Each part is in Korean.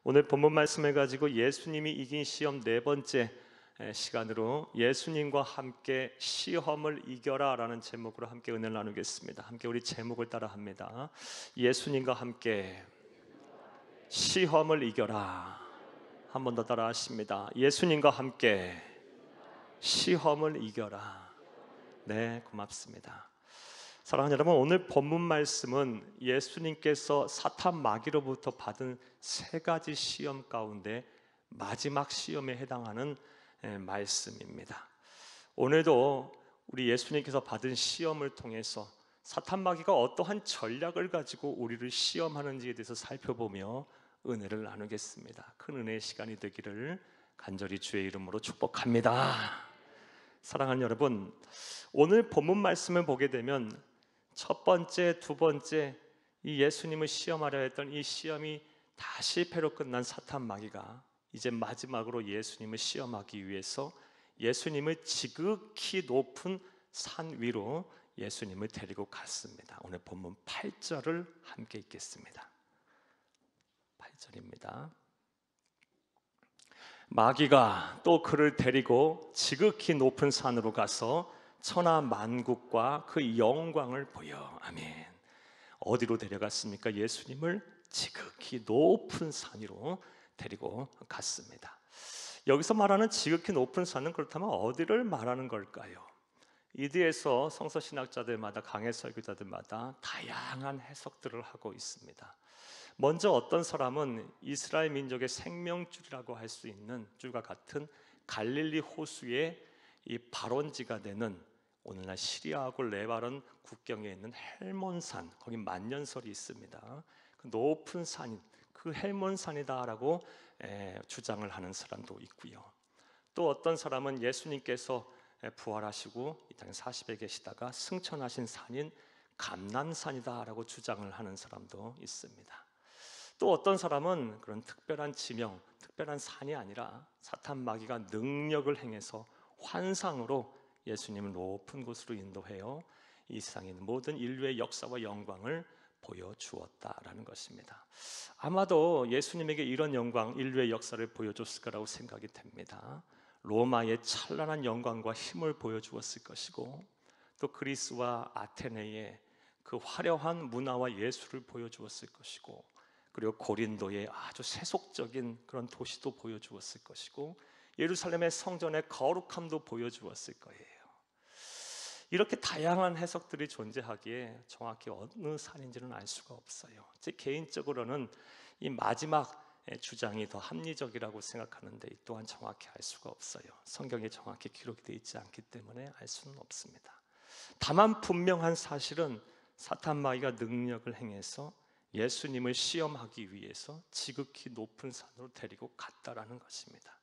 오늘 본문 말씀을 가지고 예수님이 이긴 시험 네 번째 시간으로 예수님과 함께 시험을 이겨라 라는 제목으로 함께 은혜를 나누겠습니다. 함께 우리 제목을 따라 합니다. 예수님과 함께 시험을 이겨라. 한 번 더 따라 하십니다. 예수님과 함께 시험을 이겨라. 네, 고맙습니다. 사랑하는 여러분, 오늘 본문 말씀은 예수님께서 사탄 마귀로부터 받은 세 가지 시험 가운데 마지막 시험에 해당하는 말씀입니다. 오늘도 우리 예수님께서 받은 시험을 통해서 사탄 마귀가 어떠한 전략을 가지고 우리를 시험하는지에 대해서 살펴보며 은혜를 나누겠습니다. 큰 은혜의 시간이 되기를 간절히 주의 이름으로 축복합니다. 사랑하는 여러분, 오늘 본문 말씀을 보게 되면 첫 번째, 두 번째 이 예수님을 시험하려 했던 이 시험이 다 실패로 끝난 사탄 마귀가 이제 마지막으로 예수님을 시험하기 위해서 예수님을 지극히 높은 산 위로 예수님을 데리고 갔습니다. 오늘 본문 8절을 함께 읽겠습니다. 8절입니다. 마귀가 또 그를 데리고 지극히 높은 산으로 가서 천하 만국과 그 영광을 보여. 아멘. 어디로 데려갔습니까? 예수님을 지극히 높은 산 위로 데리고 갔습니다. 여기서 말하는 지극히 높은 산은 그렇다면 어디를 말하는 걸까요? 이 뒤에서 성서신학자들마다, 강해 설교자들마다 다양한 해석들을 하고 있습니다. 먼저 어떤 사람은 이스라엘 민족의 생명줄이라고 할 수 있는 줄과 같은 갈릴리 호수의 이 발원지가 되는 오늘날 시리아하고 레바논 국경에 있는 헬몬산, 거기 만년설이 있습니다. 그 높은 산인 그 헬몬산이다라고 주장을 하는 사람도 있고요. 또 어떤 사람은 예수님께서 부활하시고 이 땅에 40에 계시다가 승천하신 산인 감람산이다라고 주장을 하는 사람도 있습니다. 또 어떤 사람은 그런 특별한 지명, 특별한 산이 아니라 사탄 마귀가 능력을 행해서 환상으로 예수님을 높은 곳으로 인도해요 이 세상에 있는 모든 인류의 역사와 영광을 보여주었다라는 것입니다. 아마도 예수님에게 이런 영광, 인류의 역사를 보여줬을 거라고 생각이 됩니다. 로마의 찬란한 영광과 힘을 보여주었을 것이고, 또 그리스와 아테네의 그 화려한 문화와 예술을 보여주었을 것이고, 그리고 고린도의 아주 세속적인 그런 도시도 보여주었을 것이고, 예루살렘의 성전의 거룩함도 보여주었을 거예요. 이렇게 다양한 해석들이 존재하기에 정확히 어느 산인지는 알 수가 없어요. 제 개인적으로는 이 마지막 주장이 더 합리적이라고 생각하는데 이 또한 정확히 알 수가 없어요. 성경에 정확히 기록이 되어 있지 않기 때문에 알 수는 없습니다. 다만 분명한 사실은 사탄 마귀가 능력을 행해서 예수님을 시험하기 위해서 지극히 높은 산으로 데리고 갔다라는 것입니다.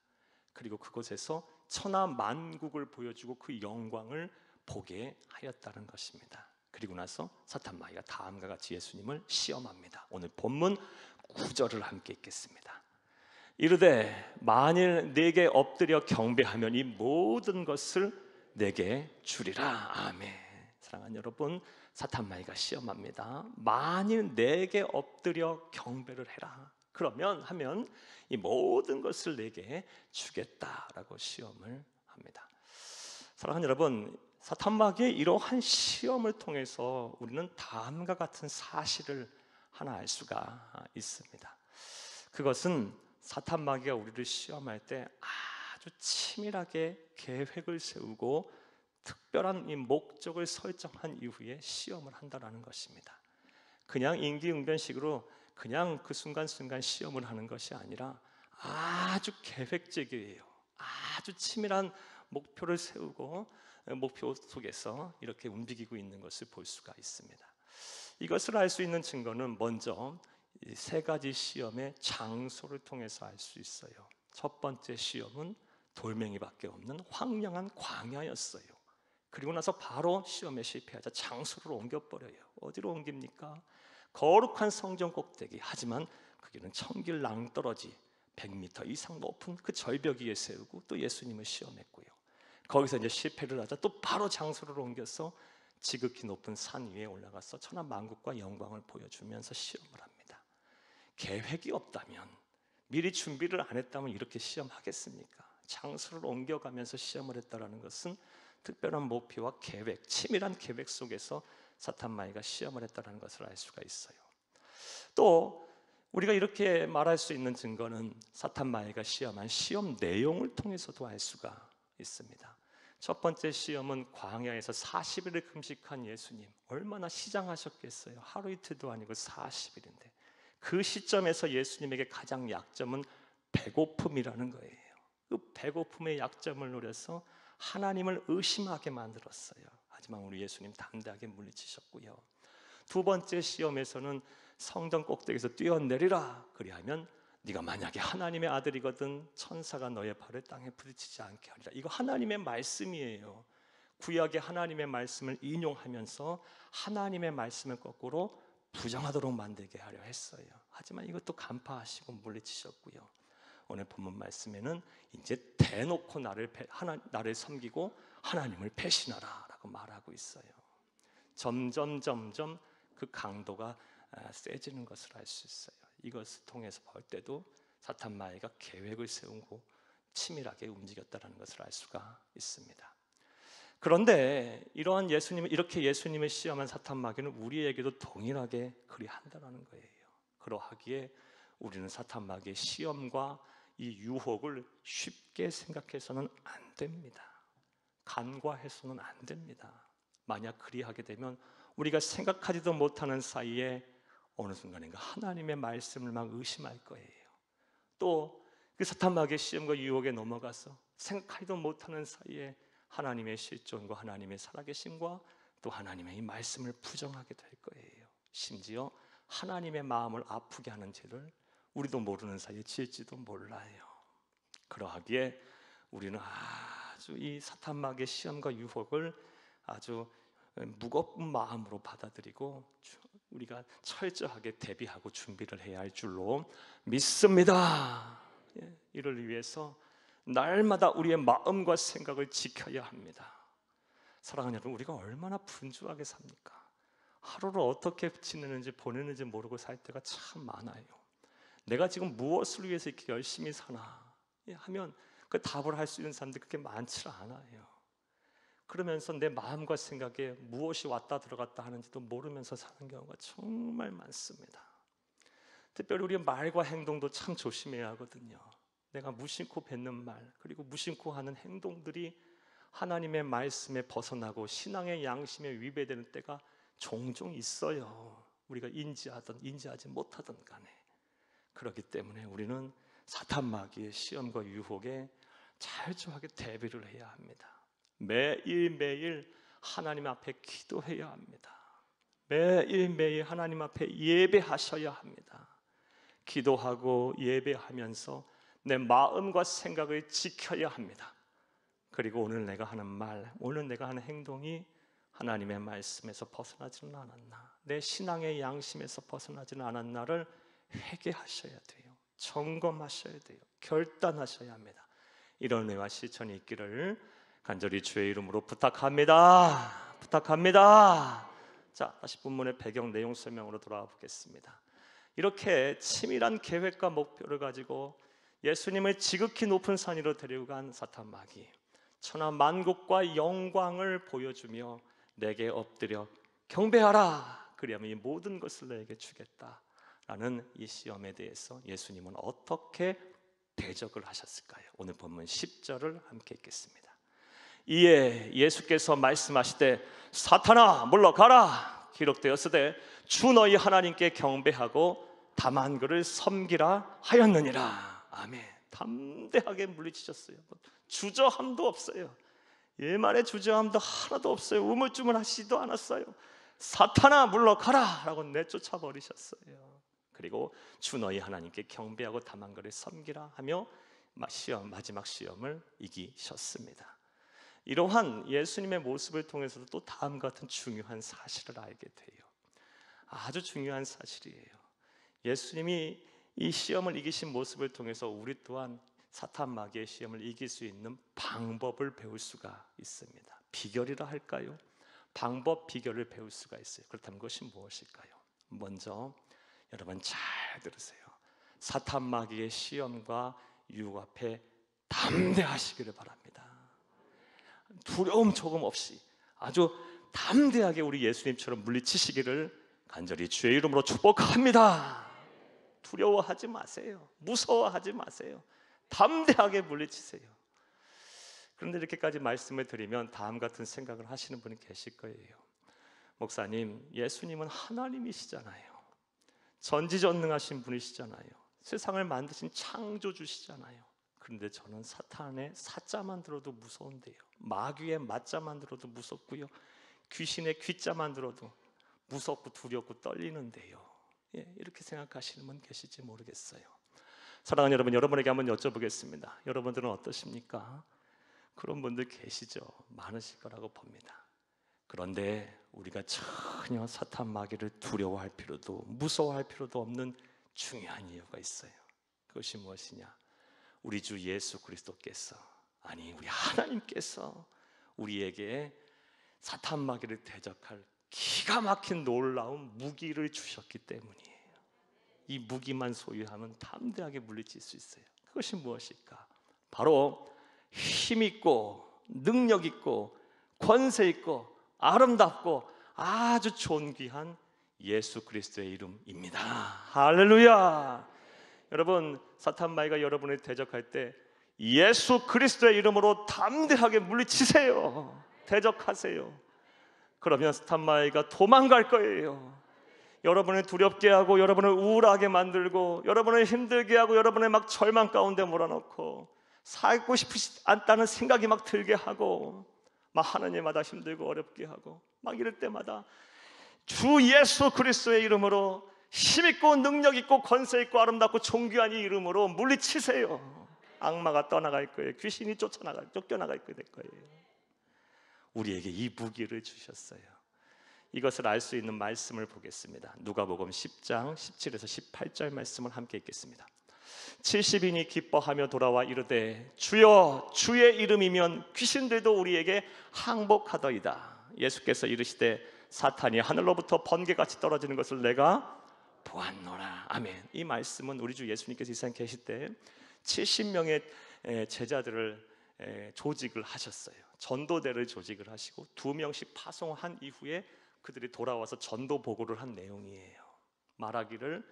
그리고 그곳에서 천하 만국을 보여주고 그 영광을 보게 하였다는 것입니다. 그리고 나서 사탄 마귀가 다음과 같이 예수님을 시험합니다. 오늘 본문 9절을 함께 읽겠습니다. 이르되 만일 내게 엎드려 경배하면 이 모든 것을 내게 주리라. 아멘. 사랑하는 여러분, 사탄 마귀가 시험합니다. 만일 내게 엎드려 경배를 해라. 그러면 하면 이 모든 것을 내게 주겠다라고 시험을 합니다. 사랑하는 여러분, 사탄 마귀의 이러한 시험을 통해서 우리는 다음과 같은 사실을 하나 알 수가 있습니다. 그것은 사탄 마귀가 우리를 시험할 때 아주 치밀하게 계획을 세우고 특별한 이 목적을 설정한 이후에 시험을 한다는 것입니다. 그냥 임기응변식으로 그냥 그 순간순간 시험을 하는 것이 아니라 아주 계획적이에요. 아주 치밀한 목표를 세우고 목표 속에서 이렇게 움직이고 있는 것을 볼 수가 있습니다. 이것을 알 수 있는 증거는 먼저 이 세 가지 시험의 장소를 통해서 알 수 있어요. 첫 번째 시험은 돌멩이밖에 없는 황량한 광야였어요. 그리고 나서 바로 시험에 실패하자 장소를 옮겨버려요. 어디로 옮깁니까? 거룩한 성전 꼭대기. 하지만 그게는 천길 낭떠러지 100m 이상 높은 그 절벽 위에 세우고 또 예수님을 시험했고요. 거기서 이제 실패를 하자 또 바로 장소를 옮겨서 지극히 높은 산 위에 올라가서 천하 만국과 영광을 보여주면서 시험을 합니다. 계획이 없다면, 미리 준비를 안 했다면 이렇게 시험하겠습니까? 장소를 옮겨가면서 시험을 했다는 것은 특별한 목표와 계획, 치밀한 계획 속에서 사탄마귀가 시험을 했다는 것을 알 수가 있어요. 또 우리가 이렇게 말할 수 있는 증거는 사탄마귀가 시험한 시험 내용을 통해서도 알 수가 있습니다. 첫 번째 시험은 광야에서 40일을 금식한 예수님, 얼마나 시장하셨겠어요. 하루 이틀도 아니고 40일인데 그 시점에서 예수님에게 가장 약점은 배고픔이라는 거예요. 그 배고픔의 약점을 노려서 하나님을 의심하게 만들었어요. 하지만 우리 예수님 담대하게 물리치셨고요. 두 번째 시험에서는 성전 꼭대기에서 뛰어내리라, 그리하면 네가 만약에 하나님의 아들이거든 천사가 너의 발을 땅에 부딪히지 않게 하리라. 이거 하나님의 말씀이에요. 구약의 하나님의 말씀을 인용하면서 하나님의 말씀을 거꾸로 부정하도록 만들게 하려 했어요. 하지만 이것도 간파하시고 물리치셨고요. 오늘 본문 말씀에는 이제 대놓고 나를 섬기고 하나님을 배신하라라고 말하고 있어요. 점점 그 강도가 세지는 것을 알 수 있어요. 이것을 통해서 볼 때도 사탄마귀가 계획을 세우고 치밀하게 움직였다는 것을 알 수가 있습니다. 그런데 이렇게 예수님을 시험한 사탄마귀는 우리에게도 동일하게 그리한다는 거예요. 그러하기에 우리는 사탄마귀의 시험과 이 유혹을 쉽게 생각해서는 안 됩니다. 간과해서는 안 됩니다. 만약 그리하게 되면 우리가 생각하지도 못하는 사이에 어느 순간인가 하나님의 말씀을 막 의심할 거예요. 또 그 사탄마귀의 시험과 유혹에 넘어가서 생각하지도 못하는 사이에 하나님의 실존과 하나님의 살아계심과 또 하나님의 이 말씀을 부정하게 될 거예요. 심지어 하나님의 마음을 아프게 하는 죄를 우리도 모르는 사이에 지을지도 몰라요. 그러하기에 우리는 아주 이 사탄마귀의 시험과 유혹을 아주 무겁은 마음으로 받아들이고 우리가 철저하게 대비하고 준비를 해야 할 줄로 믿습니다. 이를 위해서 날마다 우리의 마음과 생각을 지켜야 합니다. 사랑하는 여러분, 우리가 얼마나 분주하게 삽니까? 하루를 어떻게 지내는지 보내는지 모르고 살 때가 참 많아요. 내가 지금 무엇을 위해서 이렇게 열심히 사나 하면 그 답을 할 수 있는 사람들이 그렇게 많지 않아요. 그러면서 내 마음과 생각에 무엇이 왔다 들어갔다 하는지도 모르면서 사는 경우가 정말 많습니다. 특별히 우리의 말과 행동도 참 조심해야 하거든요. 내가 무심코 뱉는 말, 그리고 무심코 하는 행동들이 하나님의 말씀에 벗어나고 신앙의 양심에 위배되는 때가 종종 있어요. 우리가 인지하든 인지하지 못하든 간에. 그렇기 때문에 우리는 사탄마귀의 시험과 유혹에 철저하게 대비를 해야 합니다. 매일매일 하나님 앞에 기도해야 합니다. 매일매일 하나님 앞에 예배하셔야 합니다. 기도하고 예배하면서 내 마음과 생각을 지켜야 합니다. 그리고 오늘 내가 하는 말, 오늘 내가 하는 행동이 하나님의 말씀에서 벗어나지는 않았나, 내 신앙의 양심에서 벗어나지는 않았나를 회개하셔야 돼요. 점검하셔야 돼요. 결단하셔야 합니다. 이런 은혜와 실천이 있기를 간절히 주의 이름으로 부탁합니다. 부탁합니다. 자, 다시 본문의 배경 내용 설명으로 돌아와 보겠습니다. 이렇게 치밀한 계획과 목표를 가지고 예수님을 지극히 높은 산 위로 데리고 간 사탄마귀, 천하 만국과 영광을 보여주며 내게 엎드려 경배하라, 그리하면 이 모든 것을 내게 주겠다라는 이 시험에 대해서 예수님은 어떻게 대적을 하셨을까요? 오늘 본문 10절을 함께 읽겠습니다. 이에 예수께서 말씀하시되 사탄아 물러가라, 기록되었으되 주 너희 하나님께 경배하고 다만 그를 섬기라 하였느니라. 아멘. 담대하게 물리치셨어요. 주저함도 없어요. 얘만의 주저함도 하나도 없어요. 우물쭈물하시지도 않았어요. 사탄아 물러가라 라고 내쫓아 버리셨어요. 그리고 주 너희 하나님께 경배하고 다만 그를 섬기라 하며 마지막 시험을 이기셨습니다. 이러한 예수님의 모습을 통해서도 또 다음과 같은 중요한 사실을 알게 돼요. 아주 중요한 사실이에요. 예수님이 이 시험을 이기신 모습을 통해서 우리 또한 사탄 마귀의 시험을 이길 수 있는 방법을 배울 수가 있습니다. 비결이라 할까요? 방법, 비결을 배울 수가 있어요. 그렇다면 그것이 무엇일까요? 먼저 여러분 잘 들으세요. 사탄 마귀의 시험과 유혹 앞에 담대하시기를 바랍니다. 두려움 조금 없이 아주 담대하게 우리 예수님처럼 물리치시기를 간절히 주의 이름으로 축복합니다. 두려워하지 마세요. 무서워하지 마세요. 담대하게 물리치세요. 그런데 이렇게까지 말씀을 드리면 다음 같은 생각을 하시는 분이 계실 거예요. 목사님, 예수님은 하나님이시잖아요. 전지전능하신 분이시잖아요. 세상을 만드신 창조주시잖아요. 그런데 저는 사탄의 사자만 들어도 무서운데요, 마귀의 맞자만 들어도 무섭고요, 귀신의 귀자만 들어도 무섭고 두렵고 떨리는데요. 이렇게 생각하시는 분 계실지 모르겠어요. 사랑하는 여러분, 여러분에게 한번 여쭤보겠습니다. 여러분들은 어떠십니까? 그런 분들 계시죠? 많으실 거라고 봅니다. 그런데 우리가 전혀 사탄 마귀를 두려워할 필요도 무서워할 필요도 없는 중요한 이유가 있어요. 그것이 무엇이냐? 우리 주 예수 그리스도께서, 아니 우리 하나님께서 우리에게 사탄 마귀를 대적할 기가 막힌 놀라운 무기를 주셨기 때문이에요. 이 무기만 소유하면 담대하게 물리칠 수 있어요. 그것이 무엇일까? 바로 힘있고 능력있고 권세있고 아름답고 아주 존귀한 예수 그리스도의 이름입니다. 할렐루야. 여러분, 사탄 마귀가 여러분을 대적할 때 예수 그리스도의 이름으로 담대하게 물리치세요. 대적하세요. 그러면 사탄 마귀가 도망갈 거예요. 여러분을 두렵게 하고 여러분을 우울하게 만들고 여러분을 힘들게 하고 여러분을 막 절망 가운데 몰아넣고 살고 싶지 않다는 생각이 막 들게 하고 막 하는 일마다 힘들고 어렵게 하고 막 이럴 때마다 주 예수 그리스도의 이름으로 힘있고 능력있고 권세있고 아름답고 존귀한 이 이름으로 물리치세요. 악마가 떠나갈 거예요. 귀신이 쫓겨나갈 거예요. 우리에게 이 무기를 주셨어요. 이것을 알 수 있는 말씀을 보겠습니다. 누가복음 10장 17에서 18절 말씀을 함께 읽겠습니다. 70인이 기뻐하며 돌아와 이르되 주여 주의 이름이면 귀신들도 우리에게 항복하더이다. 예수께서 이르시되 사탄이 하늘로부터 번개같이 떨어지는 것을 내가 보았노라. 아멘. 이 말씀은 우리 주 예수님께서 이 세상에 계실 때 70명의 제자들을 조직을 하셨어요. 전도대를 조직을 하시고 2명씩 파송한 이후에 그들이 돌아와서 전도 보고를 한 내용이에요. 말하기를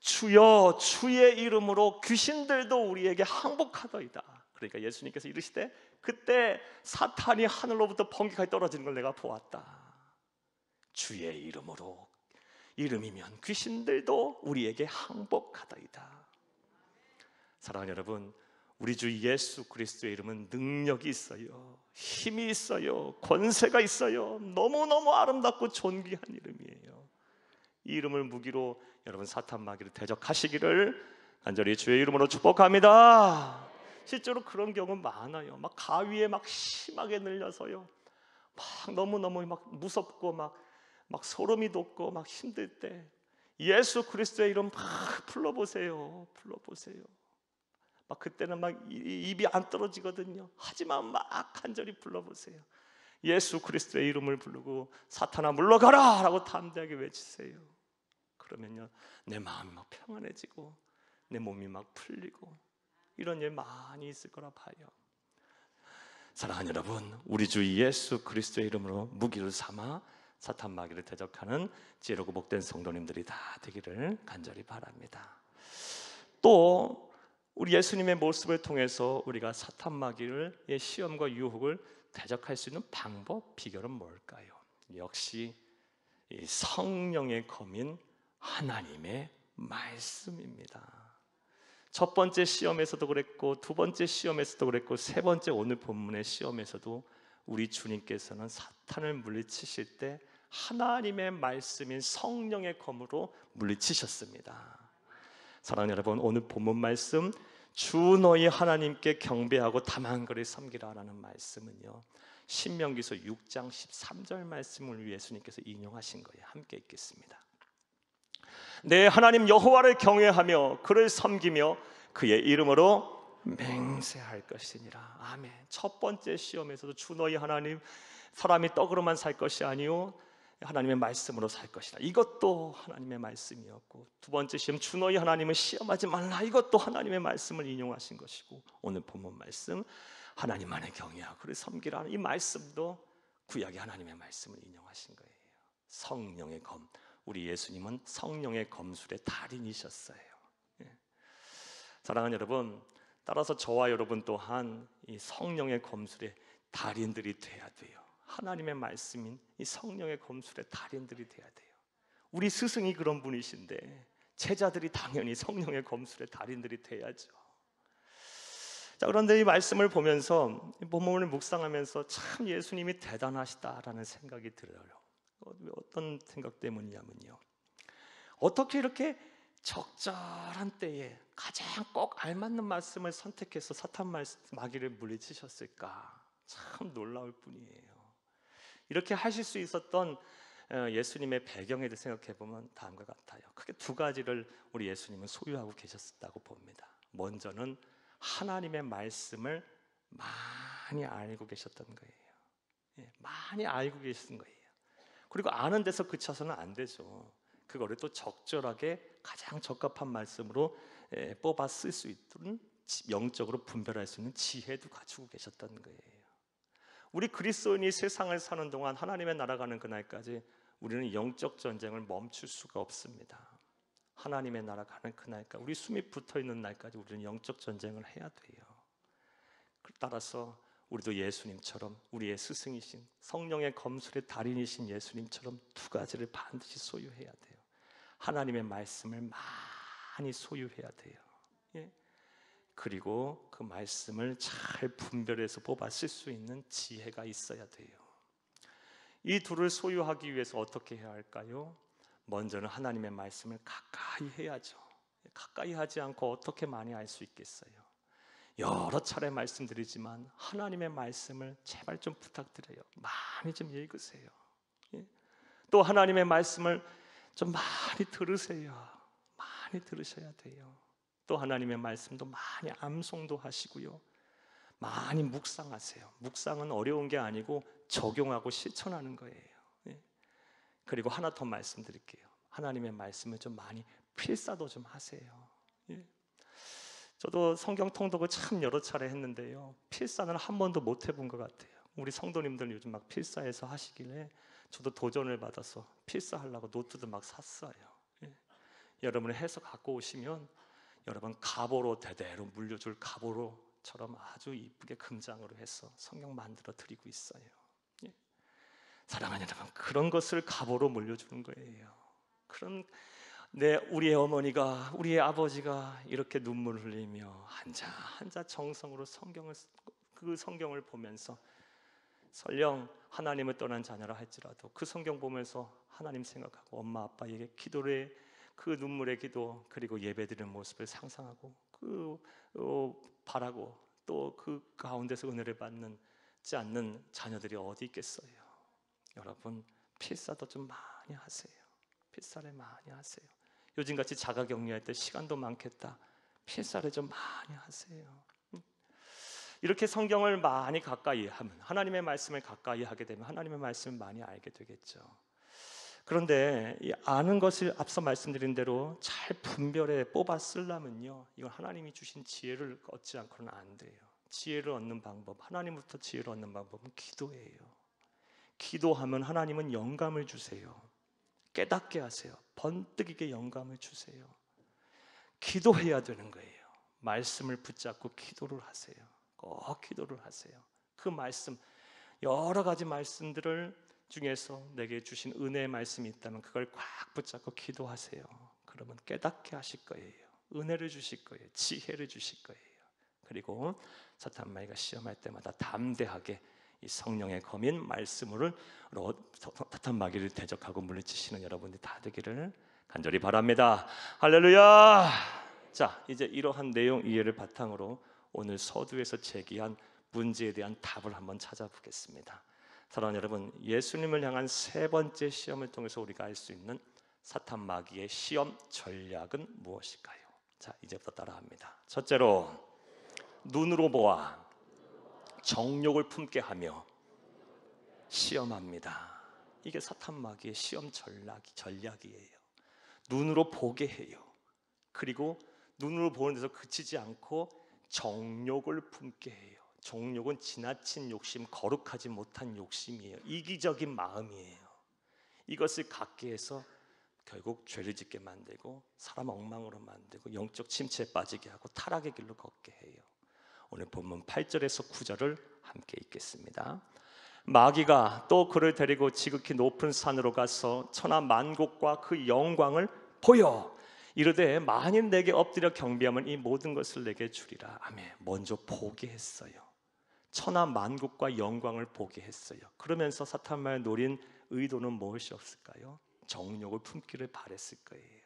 주여 주의 이름으로 귀신들도 우리에게 항복하더이다. 그러니까 예수님께서 이르시되 그때 사탄이 하늘로부터 번개같이 떨어지는 걸 내가 보았다. 주의 이름으로, 이름이면 귀신들도 우리에게 항복하더이다. 사랑하는 여러분, 우리 주 예수 그리스도의 이름은 능력이 있어요. 힘이 있어요. 권세가 있어요. 너무너무 아름답고 존귀한 이름이에요. 이 이름을 무기로 여러분 사탄 마귀를 대적하시기를 간절히 주의 이름으로 축복합니다. 실제로 그런 경우 많아요. 막 가위에 막 심하게 늘려서요, 막 너무너무 막 무섭고 막 소름이 돋고 막 힘들 때 예수 그리스도의 이름 막 불러보세요. 막 그때는 막 입이 안 떨어지거든요. 하지만 막 간절히 불러보세요. 예수 그리스도의 이름을 부르고 사탄아 물러가라 라고 담대하게 외치세요. 그러면요, 내 마음이 막 평안해지고 내 몸이 막 풀리고 이런 일 많이 있을 거라 봐요. 사랑하는 여러분, 우리 주 예수 그리스도의 이름으로 무기를 삼아 사탄 마귀를 대적하는 지혜롭고 복된 성도님들이 다 되기를 간절히 바랍니다. 또 우리 예수님의 모습을 통해서 우리가 사탄 마귀의 시험과 유혹을 대적할 수 있는 방법, 비결은 뭘까요? 역시 이 성령의 검인 하나님의 말씀입니다. 첫 번째 시험에서도 그랬고 두 번째 시험에서도 그랬고 세 번째 오늘 본문의 시험에서도 우리 주님께서는 사탄을 물리치실 때 하나님의 말씀인 성령의 검으로 물리치셨습니다. 사랑하는 여러분, 오늘 본문 말씀 주 너희 하나님께 경배하고 다만거리 섬기라라는 말씀은요, 신명기서 6장 13절 말씀을 예수님께서 인용하신 거예요. 함께 읽겠습니다. 내 하나님 여호와를 경외하며 그를 섬기며 그의 이름으로 맹세할 것이니라. 아멘. 첫 번째 시험에서도 주 너희 하나님, 사람이 떡으로만 살 것이 아니요 하나님의 말씀으로 살 것이다. 이것도 하나님의 말씀이었고, 두 번째 시험 주 너희 하나님을 시험하지 말라. 이것도 하나님의 말씀을 인용하신 것이고, 오늘 본문 말씀 하나님만을 경외하고 그를 섬기라는 이 말씀도 구약의 하나님의 말씀을 인용하신 거예요. 성령의 검, 우리 예수님은 성령의 검술의 달인이셨어요. 예. 사랑하는 여러분, 따라서 저와 여러분 또한 이 성령의 검술의 달인들이 돼야 돼요. 하나님의 말씀인 이 성령의 검술의 달인들이 돼야 돼요. 우리 스승이 그런 분이신데 제자들이 당연히 성령의 검술의 달인들이 돼야죠. 자, 그런데 이 말씀을 보면서 본문을 묵상하면서 참 예수님이 대단하시다라는 생각이 들어요. 어떤 생각 때문이냐면요, 어떻게 이렇게 적절한 때에 가장 꼭 알맞는 말씀을 선택해서 사탄 마귀를 물리치셨을까? 참 놀라울 뿐이에요. 이렇게 하실 수 있었던 예수님의 배경에 대해 생각해 보면 다음과 같아요. 크게 두 가지를 우리 예수님은 소유하고 계셨다고 봅니다. 먼저는 하나님의 말씀을 많이 알고 계셨던 거예요. 예, 많이 알고 계신 거예요. 그리고 아는 데서 그쳐서는 안 되죠. 그거를 또 적절하게 가장 적합한 말씀으로 뽑아 쓸 수 있도록 영적으로 분별할 수 있는 지혜도 갖추고 계셨던 거예요. 우리 그리스도인이 세상을 사는 동안 하나님의 나라 가는 그날까지 우리는 영적 전쟁을 멈출 수가 없습니다. 하나님의 나라 가는 그날까지, 우리 숨이 붙어있는 날까지 우리는 영적 전쟁을 해야 돼요. 따라서 우리도 예수님처럼, 우리의 스승이신 성령의 검술의 달인이신 예수님처럼 두 가지를 반드시 소유해야 돼요. 하나님의 말씀을 많이 소유해야 돼요. 예? 그리고 그 말씀을 잘 분별해서 뽑아 쓸 수 있는 지혜가 있어야 돼요. 이 둘을 소유하기 위해서 어떻게 해야 할까요? 먼저는 하나님의 말씀을 가까이 해야죠. 가까이 하지 않고 어떻게 많이 알 수 있겠어요? 여러 차례 말씀드리지만 하나님의 말씀을 제발 좀 부탁드려요. 많이 좀 읽으세요. 예? 또 하나님의 말씀을 좀 많이 들으세요. 많이 들으셔야 돼요. 또 하나님의 말씀도 많이 암송도 하시고요, 많이 묵상하세요. 묵상은 어려운 게 아니고 적용하고 실천하는 거예요. 예? 그리고 하나 더 말씀드릴게요. 하나님의 말씀을 좀 많이 필사도 좀 하세요. 예? 저도 성경 통독을 참 여러 차례 했는데요, 필사는 한 번도 못 해본 것 같아요. 우리 성도님들 요즘 막 필사해서 하시길래 저도 도전을 받아서 필사하려고 노트도 막 샀어요. 예? 여러분이 해서 갖고 오시면 여러분 갑오로 대대로 물려줄 갑오로처럼 아주 이쁘게 금장으로 해서 성경 만들어 드리고 있어요. 예? 사랑하는 여러분, 그런 것을 갑오로 물려주는 거예요. 그런 우리의 어머니가, 우리의 아버지가 이렇게 눈물 흘리며 한자 한자 정성으로 그 성경을 보면서, 설령 하나님을 떠난 자녀라 할지라도 그 성경 보면서 하나님 생각하고 엄마 아빠에게 기도를, 그 눈물의 기도, 그리고 예배드리는 모습을 상상하고 바라고 또 그 가운데서 은혜를 받지 않는 자녀들이 어디 있겠어요? 여러분, 필사도 좀 많이 하세요. 필사를 많이 하세요. 요즘같이 자가격리할 때 시간도 많겠다. 필사를 좀 많이 하세요. 이렇게 성경을 많이 가까이 하면, 하나님의 말씀을 가까이 하게 되면 하나님의 말씀을 많이 알게 되겠죠. 그런데 이 아는 것을 앞서 말씀드린 대로 잘 분별해 뽑아 쓰려면요, 이건 하나님이 주신 지혜를 얻지 않고는 안 돼요. 지혜를 얻는 방법, 하나님부터 지혜를 얻는 방법은 기도예요. 기도하면 하나님은 영감을 주세요. 깨닫게 하세요. 번뜩이게 영감을 주세요. 기도해야 되는 거예요. 말씀을 붙잡고 기도를 하세요. 꼭 기도를 하세요. 그 말씀, 여러 가지 말씀들을 중에서 내게 주신 은혜의 말씀이 있다면 그걸 꽉 붙잡고 기도하세요. 그러면 깨닫게 하실 거예요. 은혜를 주실 거예요. 지혜를 주실 거예요. 그리고 사탄 마귀가 시험할 때마다 담대하게 이 성령의 검인 말씀으로 사탄 마귀를 대적하고 물리치시는 여러분들이 다 되기를 간절히 바랍니다. 할렐루야. 자, 이제 이러한 내용 이해를 바탕으로 오늘 서두에서 제기한 문제에 대한 답을 한번 찾아보겠습니다. 사랑하는 여러분, 예수님을 향한 세 번째 시험을 통해서 우리가 알 수 있는 사탄 마귀의 시험 전략은 무엇일까요? 자, 이제부터 따라합니다. 첫째로, 눈으로 보아 정욕을 품게 하며 시험합니다. 이게 사탄 마귀의 시험 전략이에요. 눈으로 보게 해요. 그리고 눈으로 보는 데서 그치지 않고 정욕을 품게 해요. 정욕은 지나친 욕심, 거룩하지 못한 욕심이에요. 이기적인 마음이에요. 이것을 갖게 해서 결국 죄를 짓게 만들고 사람 엉망으로 만들고 영적 침체에 빠지게 하고 타락의 길로 걷게 해요. 오늘 본문 8절에서 9절을 함께 읽겠습니다. 마귀가 또 그를 데리고 지극히 높은 산으로 가서 천하 만국과 그 영광을 보여 이르되 만일 내게 엎드려 경배하면 이 모든 것을 내게 주리라. 아멘. 먼저 보게 했어요. 천하 만국과 영광을 보게 했어요. 그러면서 사탄만을 노린 의도는 무엇이었을까요? 정욕을 품기를 바랬을 거예요.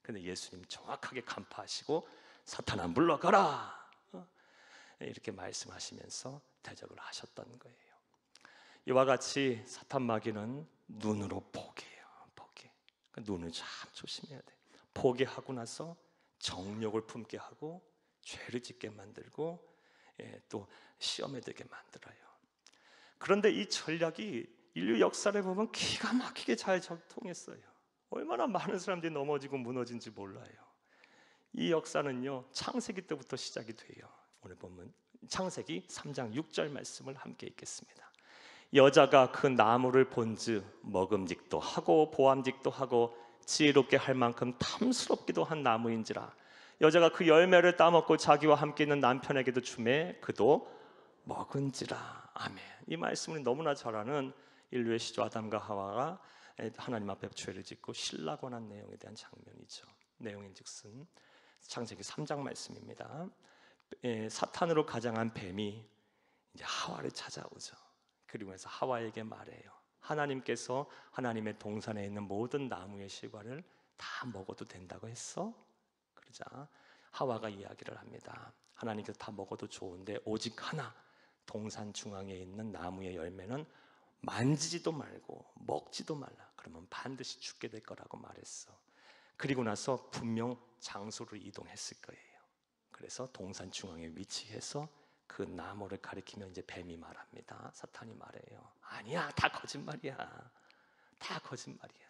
근데 예수님 정확하게 간파하시고 사탄아 물러가라 이렇게 말씀하시면서 대적을 하셨던 거예요. 이와 같이 사탄 마귀는 눈으로 보게 해요. 보게. 눈을 참 조심해야 돼. 보게 하고 나서 정욕을 품게 하고 죄를 짓게 만들고 또 시험에 들게 만들어요. 그런데 이 전략이 인류 역사를 보면 기가 막히게 잘 통했어요. 얼마나 많은 사람들이 넘어지고 무너진지 몰라요. 이 역사는요 창세기 때부터 시작이 돼요. 오늘 보면 창세기 3장 6절 말씀을 함께 읽겠습니다. 여자가 그 나무를 본즉 먹음직도 하고 보암직도 하고 지혜롭게 할 만큼 탐스럽기도 한 나무인지라 여자가 그 열매를 따먹고 자기와 함께 있는 남편에게도 주매 그도 먹은지라. 아멘. 이 말씀을 너무나 잘 아는 인류의 시조 아담과 하와가 하나님 앞에 죄를 짓고 신라고 한 내용에 대한 장면이죠. 내용인즉슨 창세기 3장 말씀입니다. 사탄으로 가장한 뱀이 이제 하와를 찾아오죠. 그리고 해서 하와에게 말해요. 하나님께서 하나님의 동산에 있는 모든 나무의 실과를 다 먹어도 된다고 했어? 그러자 하와가 이야기를 합니다. 하나님께서 다 먹어도 좋은데 오직 하나 동산 중앙에 있는 나무의 열매는 만지지도 말고 먹지도 말라. 그러면 반드시 죽게 될 거라고 말했어. 그리고 나서 분명 장소를 이동했을 거예요. 그래서 동산 중앙에 위치해서 그 나무를 가리키며 이제 뱀이 말합니다. 사탄이 말해요. 아니야, 다 거짓말이야. 다 거짓말이야.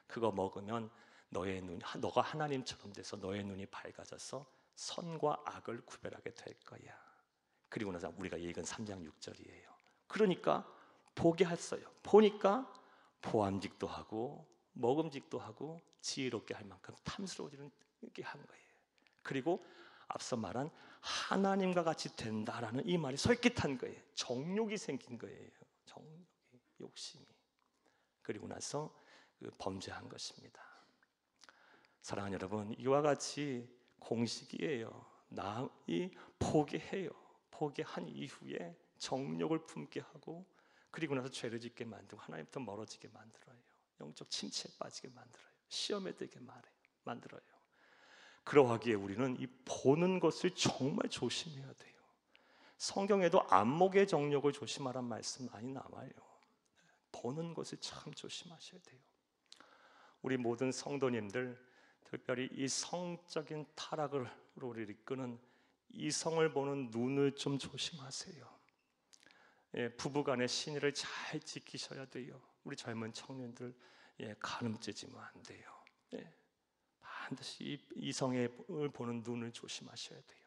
그거 먹으면 너의 눈, 너가 하나님처럼 돼서 너의 눈이 밝아져서 선과 악을 구별하게 될 거야. 그리고 나서 우리가 읽은 3장 6절이에요. 그러니까 보게 했어요. 보니까 보암직도 하고 먹음직도 하고 지혜롭게 할 만큼 탐스러워지게 한 거예요. 그리고 앞서 말한 하나님과 같이 된다라는 이 말이 솔깃한 거예요. 정욕이 생긴 거예요. 정욕이, 욕심이. 그리고 나서 범죄한 것입니다. 사랑하는 여러분, 이와 같이 공식이에요. 이 포기해요. 포기한 이후에 정욕을 품게 하고 그리고 나서 죄를 짓게 만들고 하나님부터 멀어지게 만들어요. 영적 침체에 빠지게 만들어요. 시험에 들게 만들어요. 그러하기에 우리는 이 보는 것을 정말 조심해야 돼요. 성경에도 안목의 정욕을 조심하란 말씀 많이 나와요. 보는 것을 참 조심하셔야 돼요. 우리 모든 성도님들, 특별히 이 성적인 타락으로 우리를 이끄는 이성을 보는 눈을 좀 조심하세요. 부부간의 신의를 잘 지키셔야 돼요. 우리 젊은 청년들 가늠죄지면 안 돼요. 반드시 이성을 보는 눈을 조심하셔야 돼요.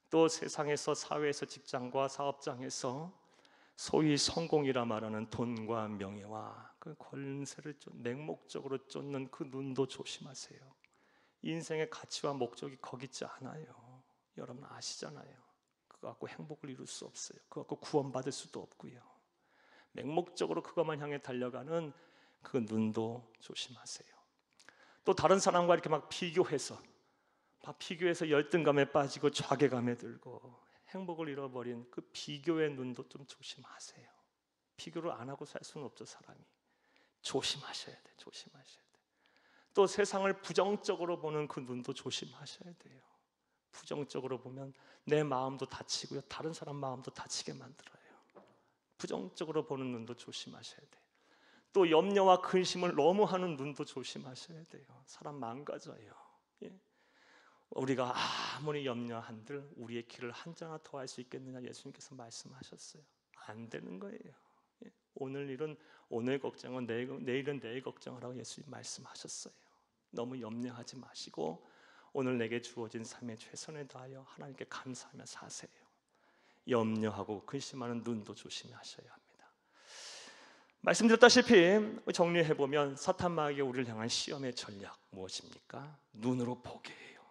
또 세상에서 사회에서 직장과 사업장에서 소위 성공이라 말하는 돈과 명예와 그 권세를 맹목적으로 쫓는 그 눈도 조심하세요. 인생의 가치와 목적이 거기 있지 않아요. 여러분 아시잖아요. 그거 갖고 행복을 이룰 수 없어요. 그거 갖고 구원받을 수도 없고요. 맹목적으로 그것만 향해 달려가는 그 눈도 조심하세요. 또 다른 사람과 이렇게 막 비교해서 열등감에 빠지고 좌괴감에 들고 행복을 잃어버린 그 비교의 눈도 좀 조심하세요. 비교를 안 하고 살 수는 없죠, 사람이. 조심하셔야 돼. 조심하셔야 돼. 또 세상을 부정적으로 보는 그 눈도 조심하셔야 돼요. 부정적으로 보면 내 마음도 다치고요, 다른 사람 마음도 다치게 만들어요. 부정적으로 보는 눈도 조심하셔야 돼요. 또 염려와 근심을 너무 하는 눈도 조심하셔야 돼요. 사람 망가져요. 우리가 아무리 염려한들 우리의 길을 한 장 하나 더 할 수 있겠느냐 예수님께서 말씀하셨어요. 안 되는 거예요. 오늘 일은 오늘 걱정은 내일은 내일 걱정하라고 예수님 말씀하셨어요. 너무 염려하지 마시고 오늘 내게 주어진 삶에 최선을 다하여 하나님께 감사하며 사세요. 염려하고 근심하는 눈도 조심하셔야 합니다. 말씀드렸다시피 정리해보면 사탄 마귀가 우리를 향한 시험의 전략 무엇입니까? 눈으로 포기해요.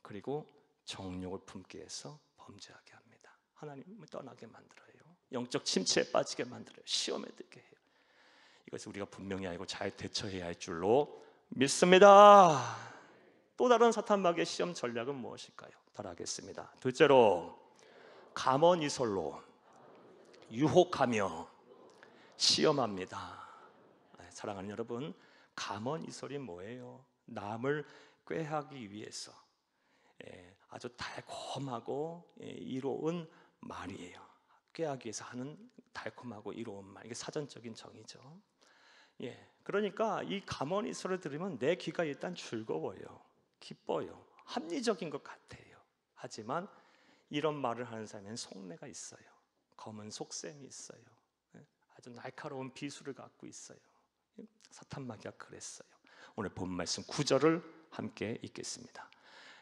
그리고 정욕을 품게 해서 범죄하게 합니다. 하나님을 떠나게 만들어요. 영적 침체에 빠지게 만들어요. 시험에 들게 해요. 이것을 우리가 분명히 알고 잘 대처해야 할 줄로 믿습니다. 또 다른 사탄 마귀의 시험 전략은 무엇일까요? 따라하겠습니다. 둘째로 감언이설로 유혹하며 시험합니다. 사랑하는 여러분, 감언이설이 뭐예요? 남을 꾀하기 위해서 아주 달콤하고 이로운 말이에요. 꾀하기 위해서 하는 달콤하고 이로운 말, 이게 사전적인 정의죠. 그러니까 이 감언이설을 들으면 내 귀가 일단 즐거워요, 기뻐요, 합리적인 것 같아요. 하지만 이런 말을 하는 사람은 속내가 있어요. 검은 속셈이 있어요. 아주 날카로운 비수를 갖고 있어요. 사탄 마귀가 그랬어요. 오늘 본 말씀 9절을 함께 읽겠습니다.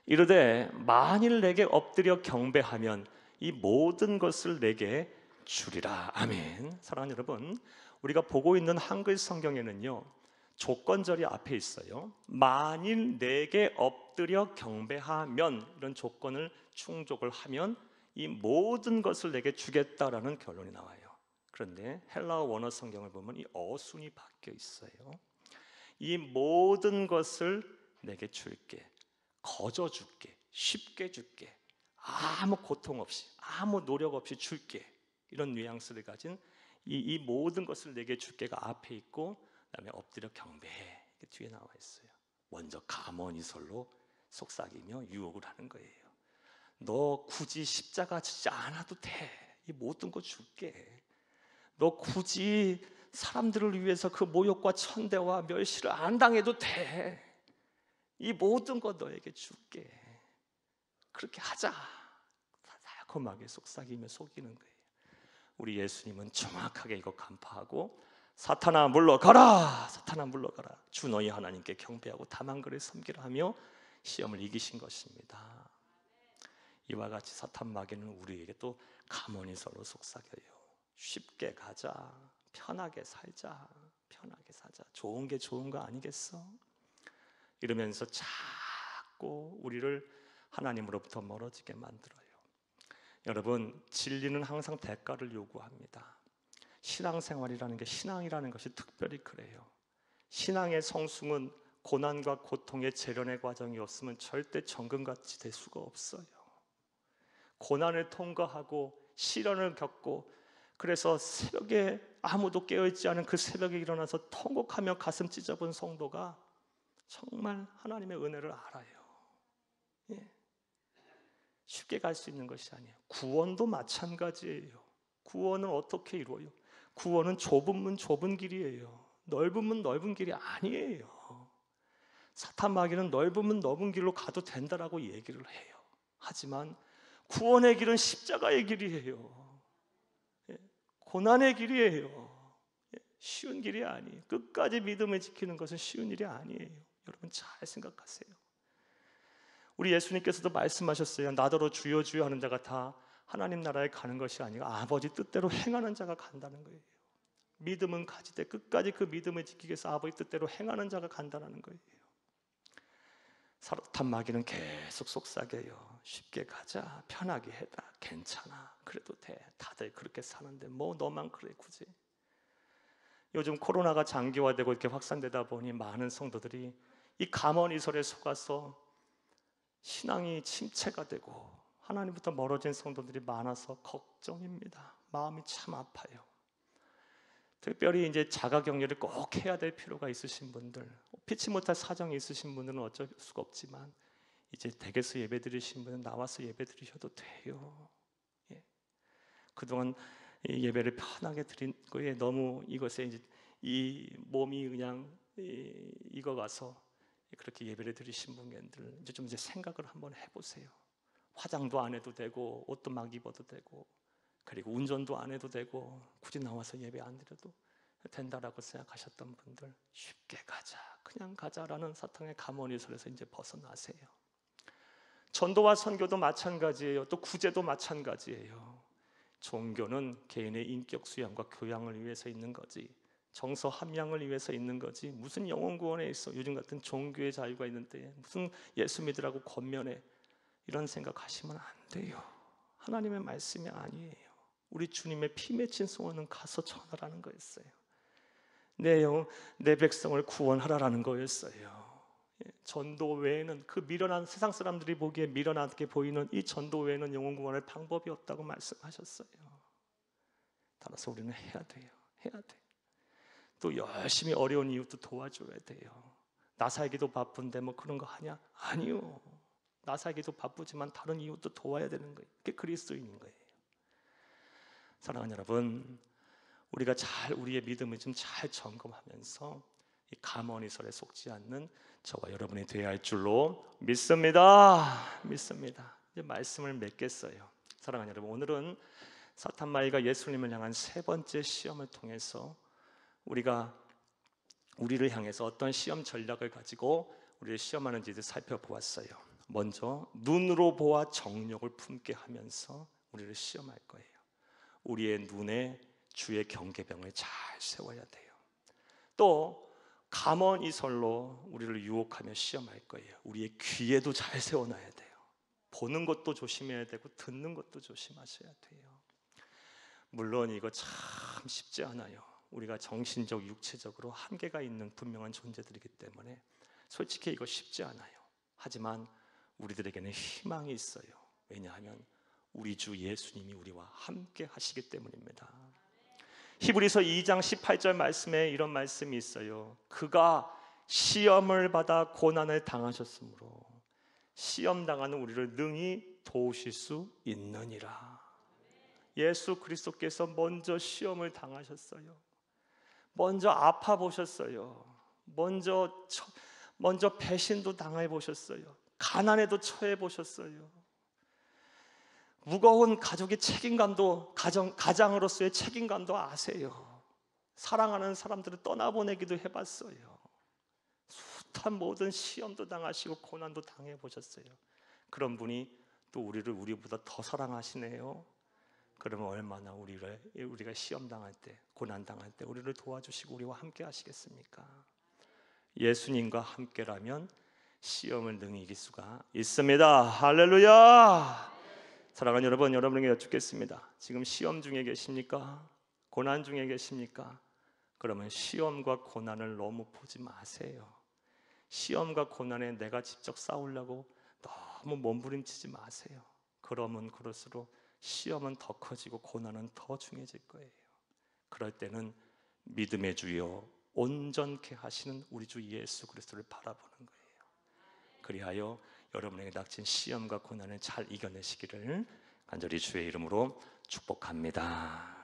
이르되 만일 내게 엎드려 경배하면 이 모든 것을 내게 주리라. 아멘. 사랑하는 여러분, 우리가 보고 있는 한글 성경에는요, 조건절이 앞에 있어요. 만일 내게 엎드려 경배하면, 이런 조건을 충족을 하면 이 모든 것을 내게 주겠다라는 결론이 나와요. 그런데 헬라어 원어 성경을 보면 이 어순이 바뀌어 있어요. 이 모든 것을 내게 줄게, 거저 줄게, 쉽게 줄게, 아무 고통 없이, 아무 노력 없이 줄게, 이런 뉘앙스를 가진 이 모든 것을 내게 줄게가 앞에 있고, 그다음에 엎드려 경배해, 이렇게 뒤에 나와 있어요. 먼저 감언이설로 속삭이며 유혹을 하는 거예요. 너 굳이 십자가 지지 않아도 돼, 이 모든 거 줄게. 너 굳이 사람들을 위해서 그 모욕과 천대와 멸시를 안 당해도 돼, 이 모든 거 너에게 줄게. 그렇게 하자. 달콤하게 속삭이며 속이는 거예요. 우리 예수님은 정확하게 이거 간파하고 사탄아 물러가라, 사탄아 물러가라, 주 너희 하나님께 경배하고 다만 그를 섬기라 하며 시험을 이기신 것입니다. 이와 같이 사탄 마귀는 우리에게 또 감언이설로 속삭여요. 쉽게 가자, 편하게 살자, 편하게 사자, 좋은 게 좋은 거 아니겠어? 이러면서 자꾸 우리를 하나님으로부터 멀어지게 만들어요. 여러분, 진리는 항상 대가를 요구합니다. 신앙생활이라는 게, 신앙이라는 것이 특별히 그래요. 신앙의 성숙은 고난과 고통의 재련의 과정이 없으면 절대 정금같이 될 수가 없어요. 고난을 통과하고 시련을 겪고, 그래서 새벽에 아무도 깨어있지 않은 그 새벽에 일어나서 통곡하며 가슴 찢어본 성도가 정말 하나님의 은혜를 알아요. 쉽게 갈 수 있는 것이 아니에요. 구원도 마찬가지예요. 구원은 어떻게 이루어요? 구원은 좁은 문 좁은 길이에요. 넓은 문 넓은 길이 아니에요. 사탄 마귀는 넓은 문 넓은 길로 가도 된다라고 얘기를 해요. 하지만 구원의 길은 십자가의 길이에요. 고난의 길이에요. 쉬운 길이 아니에요. 끝까지 믿음을 지키는 것은 쉬운 일이 아니에요. 여러분 잘 생각하세요. 우리 예수님께서도 말씀하셨어요. 나더러 주여 주여 하는 자가 다 하나님 나라에 가는 것이 아니고 아버지 뜻대로 행하는 자가 간다는 거예요. 믿음은 가지되 끝까지 그 믿음을 지키기 위해서 아버지 뜻대로 행하는 자가 간다는 거예요. 사탄 마귀는 계속 속삭여요. 쉽게 가자, 편하게 해라, 괜찮아, 그래도 돼, 다들 그렇게 사는데 뭐 너만 그래 굳이. 요즘 코로나가 장기화되고 이렇게 확산되다 보니 많은 성도들이 이 감언이설에 속아서 신앙이 침체가 되고 하나님부터 멀어진 성도들이 많아서 걱정입니다. 마음이 참 아파요. 특별히 이제 자가격리를 꼭 해야 될 필요가 있으신 분들, 피치 못할 사정이 있으신 분들은 어쩔 수가 없지만 이제 댁에서 예배드리신 분은 나와서 예배드리셔도 돼요. 그동안 예배를 편하게 드린 거에 너무 이것에 이제 이 몸이 그냥 익어가서 그렇게 예배를 드리신 분들 이제 좀 생각을 한번 해보세요. 화장도 안 해도 되고 옷도 막 입어도 되고 그리고 운전도 안 해도 되고 굳이 나와서 예배 안 드려도 된다라고 생각하셨던 분들, 쉽게 가자, 그냥 가자라는 사탄의 가모니설에서 이제 벗어나세요. 전도와 선교도 마찬가지예요. 또 구제도 마찬가지예요. 종교는 개인의 인격 수양과 교양을 위해서 있는 거지, 정서 함양을 위해서 있는 거지, 무슨 영혼 구원에 있어 요즘 같은 종교의 자유가 있는데 무슨 예수 믿으라고 권면해, 이런 생각하시면 안 돼요. 하나님의 말씀이 아니에요. 우리 주님의 피 맺힌 소원은 가서 전하라는 거였어요. 내 백성을 구원하라라는 거였어요. 전도 외에는, 그 미련한 세상 사람들이 보기에 미련하게 보이는 이 전도 외에는 영혼 구원할 방법이 없다고 말씀하셨어요. 따라서 우리는 해야 돼요. 해야 돼요. 또 열심히 어려운 이웃도 도와줘야 돼요. 나 살기도 바쁜데 뭐 그런 거 하냐? 아니요. 나 살기도 바쁘지만 다른 이웃도 도와야 되는 거예요. 그게 그리스도인인 거예요. 사랑하는 여러분, 우리가 우리의 믿음을 좀 잘 점검하면서 이 가머니설에 속지 않는 저와 여러분이 되어야 할 줄로 믿습니다. 이제 말씀을 맺겠어요. 사랑하는 여러분, 오늘은 사탄마귀가 예수님을 향한 세 번째 시험을 통해서 우리를 향해서 어떤 시험 전략을 가지고 우리를 시험하는지를 살펴보았어요. 먼저 눈으로 보아 정욕을 품게 하면서 우리를 시험할 거예요. 우리의 눈에 주의 경계병을 잘 세워야 돼요. 또 가머니설로 우리를 유혹하며 시험할 거예요. 우리의 귀에도 잘 세워놔야 돼요. 보는 것도 조심해야 되고 듣는 것도 조심하셔야 돼요. 물론 이거 참 쉽지 않아요. 우리가 정신적, 육체적으로 한계가 있는 분명한 존재들이기 때문에 솔직히 이거 쉽지 않아요. 하지만 우리들에게는 희망이 있어요. 왜냐하면 우리 주 예수님이 우리와 함께 하시기 때문입니다. 히브리서 2장 18절 말씀에 이런 말씀이 있어요. 그가 시험을 받아 고난을 당하셨으므로 시험 당하는 우리를 능히 도우실 수 있느니라. 예수 그리스도께서 먼저 시험을 당하셨어요. 먼저 아파 보셨어요. 먼저 배신도 당해 보셨어요. 가난에도 처해 보셨어요. 무거운 가족의 책임감도, 가장으로서의 책임감도 아세요. 사랑하는 사람들을 떠나보내기도 해봤어요. 숱한 모든 시험도 당하시고 고난도 당해보셨어요. 그런 분이 또 우리보다 더 사랑하시네요. 그러면 얼마나 우리가 시험 당할 때, 고난 당할 때 우리를 도와주시고 우리와 함께 하시겠습니까? 예수님과 함께라면 시험을 능히 이길 수가 있습니다. 할렐루야! 사랑하는 여러분, 여러분에게 여쭙겠습니다. 지금 시험 중에 계십니까? 고난 중에 계십니까? 그러면 시험과 고난을 너무 보지 마세요. 시험과 고난에 내가 직접 싸우려고 너무 몸부림치지 마세요. 그러면 그럴수록 시험은 더 커지고 고난은 더 중해질 거예요. 그럴 때는 믿음의 주여 온전케 하시는 우리 주 예수 그리스도를 바라보는 거예요. 그리하여 여러분에게 닥친 시험과 고난을 잘 이겨내시기를 간절히 주의 이름으로 축복합니다.